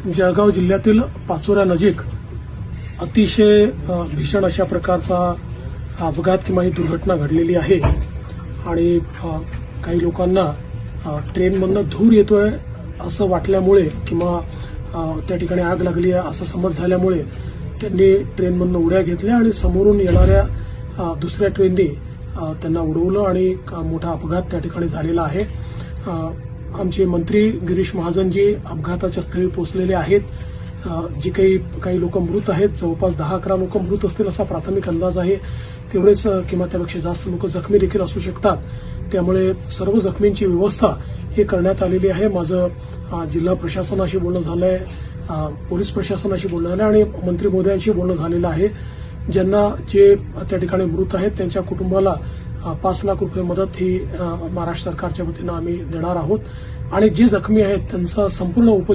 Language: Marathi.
जळगाव जिल्ह्यातील पाचोऱ्यानजीक अतिशय भीषण अशा प्रकारचा अपघात किंवा ही दुर्घटना घडलेली आहे आणि काही लोकांना ट्रेनमधनं धूर येतोय असं वाटल्यामुळे किंवा त्या ठिकाणी आग लागली आहे असं समज झाल्यामुळे त्यांनी ट्रेनमधनं उड्या घेतल्या आणि समोरून येणाऱ्या दुसऱ्या ट्रेनने त्यांना उडवलं आणि मोठा अपघात त्या ठिकाणी झालेला आहे. आमचे मंत्री गिरीश महाजनजी अपघाताच्या स्थळी पोहोचलेले आहेत. जी काही लोक मृत आहेत, जवळपास 10-11 लोक मृत असतील असा प्राथमिक अंदाज आहे. तेवढेच किंवा त्यापेक्षा जास्त लोक जखमी देखील असू शकतात. त्यामुळे सर्व जखमींची व्यवस्था ही करण्यात आलेली आहे. माझं जिल्हा प्रशासनाशी बोलणं झालंय, पोलीस प्रशासनाशी बोलणं झालं आणि मंत्री महोदयांशी बोलणं झालेलं आहे. ज्यांना जे त्या ठिकाणी मृत आहेत त्यांच्या कुटुंबाला 5 लाख रुपये मदत ही महाराष्ट्र सरकारच्या वतीनं आम्ही देणार आहोत आणि जे जखमी आहेत त्यांचा संपूर्ण